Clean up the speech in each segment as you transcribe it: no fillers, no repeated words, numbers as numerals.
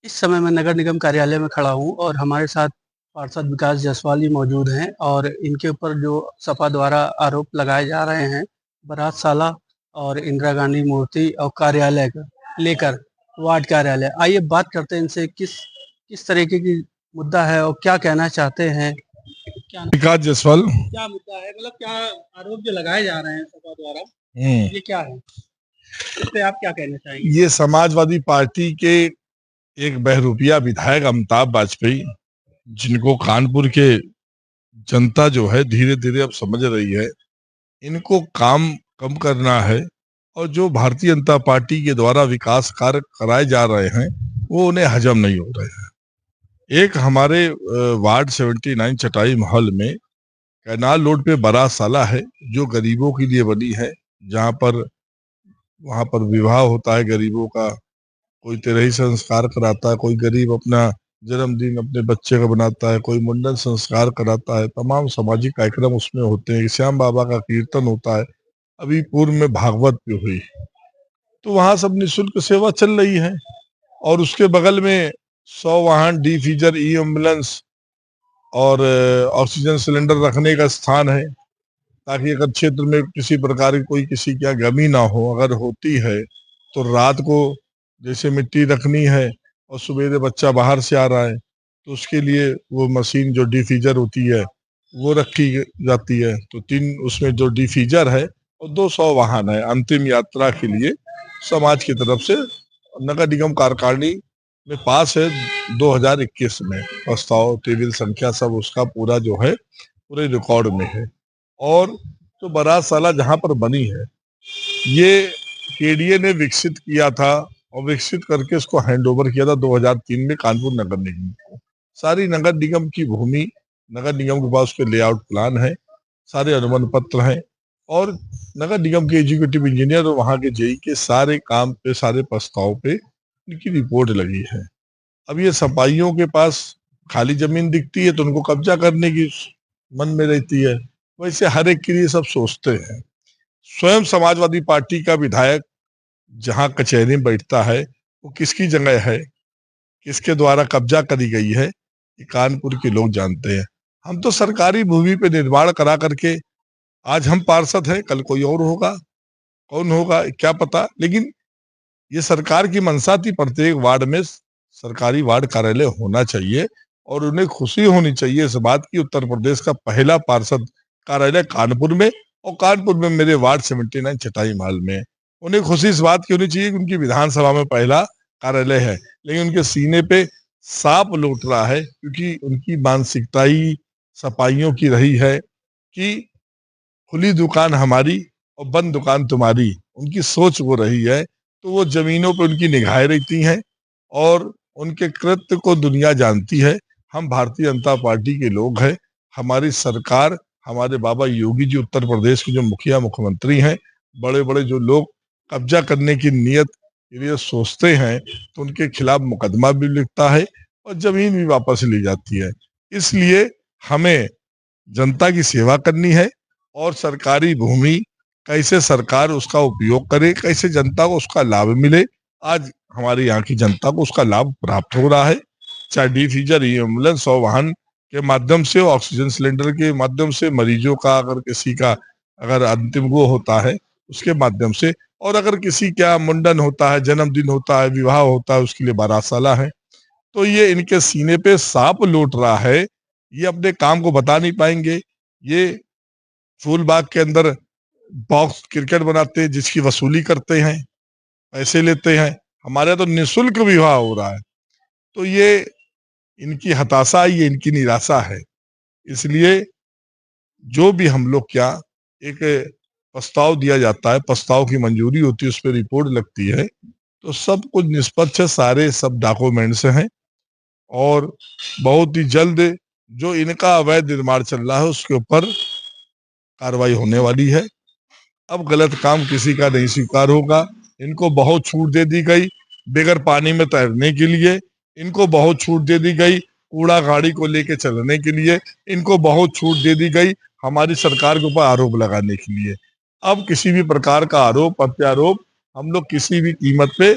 इस समय मैं नगर निगम कार्यालय में खड़ा हूँ और हमारे साथ पार्षद विकास जायसवाल जी मौजूद हैं और इनके ऊपर जो सपा द्वारा आरोप लगाए जा रहे हैं बारातशाला और इंदिरा गांधी मूर्ति और कार्यालय का लेकर वार्ड कार्यालय। आइए बात करते हैं इनसे किस किस तरीके की मुद्दा है और क्या कहना चाहते हैं। क्या विकास जायसवाल। क्या मुद्दा है, मतलब क्या आरोप जो लगाए जा रहे हैं सपा द्वारा, ये क्या है, इस पे आप क्या कहना चाहेंगे? ये समाजवादी पार्टी के एक बहरूपिया विधायक अमिताभ बाजपेयी, जिनको कानपुर के जनता जो है धीरे धीरे अब समझ रही है, इनको काम कम करना है और जो भारतीय जनता पार्टी के द्वारा विकास कार्य कराए जा रहे हैं वो उन्हें हजम नहीं हो रहे हैं। एक हमारे वार्ड 79 चटाई महल में कैनाल रोड पे बारातशाला है जो गरीबों के लिए बनी है, जहाँ पर वहां पर विवाह होता है गरीबों का, कोई तिरही संस्कार कराता है, कोई गरीब अपना जन्मदिन अपने बच्चे का बनाता है, कोई मुंडन संस्कार कराता है, तमाम सामाजिक कार्यक्रम उसमें होते हैं। श्याम बाबा का कीर्तन होता है, अभी पूर्व में भागवत भी हुई, तो वहां सब निःशुल्क सेवा चल रही है। और उसके बगल में 100 वाहन डिफीजर ई एम्बुलेंस और ऑक्सीजन सिलेंडर रखने का स्थान है, ताकि अगर क्षेत्र में किसी प्रकार की कोई किसी क्या गमी ना हो, अगर होती है तो रात को जैसे मिट्टी रखनी है और सवेरे बच्चा बाहर से आ रहा है तो उसके लिए वो मशीन जो डिफीजर होती है वो रखी जाती है। तो 3 उसमें जो डिफीजर है और 200 वाहन है अंतिम यात्रा के लिए समाज की तरफ से नगर निगम कार्यकारिणी में पास है। 2021 में प्रस्ताव टेबल संख्या सब उसका पूरा जो है पूरे रिकॉर्ड में है। और जो बारातशाला जहां पर बनी है ये केडीए ने विकसित किया था और विकसित करके इसको हैंड ओवर किया था 2003 में कानपुर नगर निगम को। सारी नगर निगम की भूमि नगर निगम के पास उसके लेआउट प्लान है, सारे अनुमति पत्र हैं और नगर निगम के एग्जीक्यूटिव इंजीनियर और वहां के जेई के सारे काम पे सारे प्रस्ताव पे उनकी रिपोर्ट लगी है। अब ये सपाइयों के पास खाली जमीन दिखती है तो उनको कब्जा करने की मन में रहती है, वैसे हर एक के लिए सब सोचते हैं। स्वयं समाजवादी पार्टी का विधायक जहां कचहरी में बैठता है वो किसकी जगह है, किसके द्वारा कब्जा करी गई है, ये कानपुर के लोग जानते हैं। हम तो सरकारी भूमि पे निर्माण करा करके आज हम पार्षद हैं, कल कोई और होगा, कौन होगा क्या पता, लेकिन ये सरकार की मंशा थी प्रत्येक वार्ड में सरकारी वार्ड कार्यालय होना चाहिए और उन्हें खुशी होनी चाहिए इस बात की उत्तर प्रदेश का पहला पार्षद कार्यालय कानपुर में, और कानपुर में मेरे वार्ड 79 चटाई महल में। उन्हें खुशी इस बात की होनी चाहिए कि उनकी विधानसभा में पहला कार्यालय है, लेकिन उनके सीने पे सांप लौट रहा है क्योंकि उनकी मानसिकता ही सपाइयों की रही है कि खुली दुकान हमारी और बंद दुकान तुम्हारी, उनकी सोच वो रही है। तो वो जमीनों पे उनकी निगाहें रहती हैं और उनके कृत्य को दुनिया जानती है। हम भारतीय जनता पार्टी के लोग हैं, हमारी सरकार, हमारे बाबा योगी जी उत्तर प्रदेश के जो मुखिया मुख्यमंत्री हैं, बड़े बड़े जो लोग कब्जा करने की नीयत के लिए सोचते हैं तो उनके खिलाफ मुकदमा भी लिखता है और जमीन भी वापस ली जाती है। इसलिए हमें जनता की सेवा करनी है और सरकारी भूमि कैसे सरकार उसका उपयोग करे, कैसे जनता को उसका लाभ मिले। आज हमारे यहाँ की जनता को उसका लाभ प्राप्त हो रहा है, चाहे डिफीजर एम्बुलेंस और वाहन के माध्यम से, ऑक्सीजन सिलेंडर के माध्यम से, मरीजों का अगर किसी का अगर अंतिम वो होता है उसके माध्यम से, और अगर किसी क्या मुंडन होता है, जन्मदिन होता है, विवाह होता है, उसके लिए बारातशाला है। तो ये इनके सीने पे सांप लौट रहा है, ये अपने काम को बता नहीं पाएंगे। ये फूलबाग के अंदर बॉक्स क्रिकेट बनाते हैं जिसकी वसूली करते हैं, पैसे लेते हैं। हमारे यहाँ तो निःशुल्क विवाह हो रहा है। तो ये इनकी हताशा, ये इनकी निराशा है। इसलिए जो भी हम लोग क्या एक प्रस्ताव दिया जाता है, प्रस्ताव की मंजूरी होती है, उस पर रिपोर्ट लगती है, तो सब कुछ निष्पक्ष सारे सब डॉक्यूमेंट्स हैं और बहुत ही जल्द जो इनका अवैध निर्माण चल रहा है उसके ऊपर कार्रवाई होने वाली है। अब गलत काम किसी का नहीं स्वीकार होगा। इनको बहुत छूट दे दी गई बेगर पानी में तैरने के लिए, इनको बहुत छूट दे दी गई कूड़ा गाड़ी को लेके चलने के लिए, इनको बहुत छूट दे दी गई हमारी सरकार के ऊपर आरोप लगाने के लिए। अब किसी भी प्रकार का आरोप प्रत्यारोप हम लोग किसी भी कीमत पे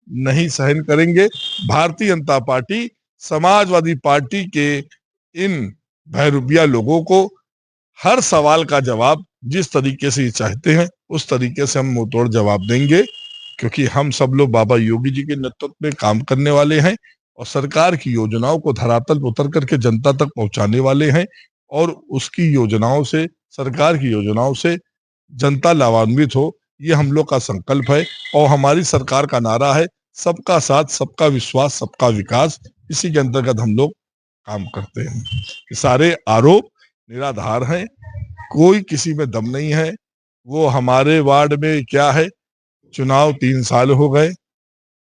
नहीं सहन करेंगे। भारतीय जनता पार्टी समाजवादी पार्टी के इन बहरूपिया लोगों को हर सवाल का जवाब जिस तरीके से ये चाहते हैं उस तरीके से हम मुंह तोड़ जवाब देंगे, क्योंकि हम सब लोग बाबा योगी जी के नेतृत्व में काम करने वाले हैं और सरकार की योजनाओं को धरातल पर उतर करके जनता तक पहुंचाने वाले हैं और उसकी योजनाओं से, सरकार की योजनाओं से जनता लाभान्वित हो, ये हम लोग का संकल्प है। और हमारी सरकार का नारा है सबका साथ, सबका विश्वास, सबका विकास। इसी के अंतर्गत हम लोग काम करते हैं। ये सारे आरोप निराधार हैं, कोई किसी में दम नहीं है। वो हमारे वार्ड में क्या है, चुनाव 3 साल हो गए,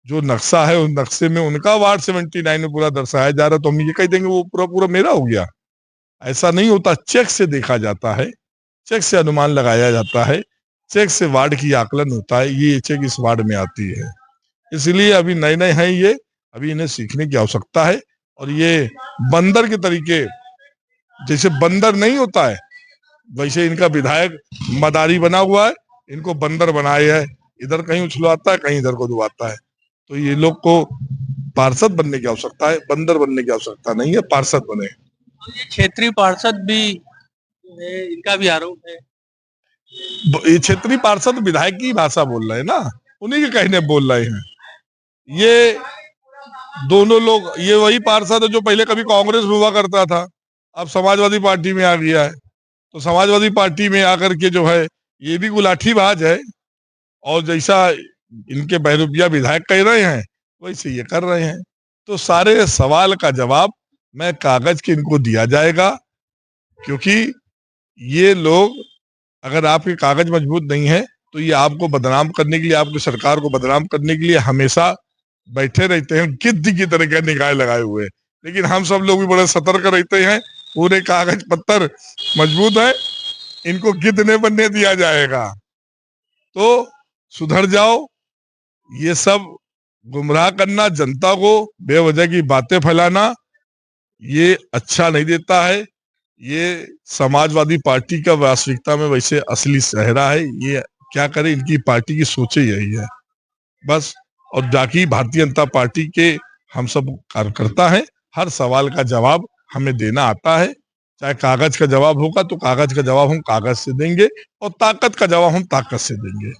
जो नक्शा है उस नक्शे में उनका वार्ड 79 में पूरा दर्शाया जा रहा है, तो हम ये कह देंगे वो पूरा पूरा मेरा हो गया। ऐसा नहीं होता, चेक से देखा जाता है, चेक से अनुमान लगाया जाता है, चेक से वार्ड की आकलन होता है, ये चेक इस वार्ड में आती है। इसलिए अभी नए नए हैं ये, अभी इन्हें सीखने की आवश्यकता है। और ये बंदर के तरीके, जैसे बंदर नहीं होता है वैसे इनका विधायक मदारी बना हुआ है, इनको बंदर बनाया है, इधर कहीं उछलवाता है, कहीं इधर को डुबाता है। तो ये लोग को पार्षद बनने की आवश्यकता है, बंदर बनने की आवश्यकता नहीं है, पार्षद बने। ये क्षेत्रीय पार्षद भी जो है, इनका भी आरोप है। ये क्षेत्रीय पार्षद विधायक की भाषा बोल रहे हैं ना, उन्हीं के कहने बोल रहे हैं। ये दोनों लोग, ये वही पार्षद है जो पहले कभी कांग्रेस में हुआ करता था, अब समाजवादी पार्टी में आ गया है। तो समाजवादी पार्टी में आकर के जो है ये भी गुलाठीबाज है, और जैसा इनके बहरूपिया विधायक कह रहे हैं वैसे ये कर रहे हैं। तो सारे सवाल का जवाब मैं कागज के इनको दिया जाएगा, क्योंकि ये लोग, अगर आपके कागज मजबूत नहीं है तो ये आपको बदनाम करने के लिए, आपकी सरकार को बदनाम करने के लिए हमेशा बैठे रहते हैं, गिद्ध की तरह के निगाह लगाए हुए। लेकिन हम सब लोग भी बड़े सतर्क रहते हैं, पूरे कागज पत्तर मजबूत है, इनको गिद्ध नहीं बनने दिया जाएगा। तो सुधर जाओ। ये सब गुमराह करना, जनता को बेवजह की बातें फैलाना, ये अच्छा नहीं देता है। ये समाजवादी पार्टी का वास्तविकता में वैसे असली चेहरा है। ये क्या करे, इनकी पार्टी की सोचे यही है बस। और बाकी भारतीय जनता पार्टी के हम सब कार्यकर्ता हैं, हर सवाल का जवाब हमें देना आता है। चाहे कागज का जवाब होगा तो कागज का जवाब हम कागज से देंगे, और ताकत का जवाब हम ताकत से देंगे।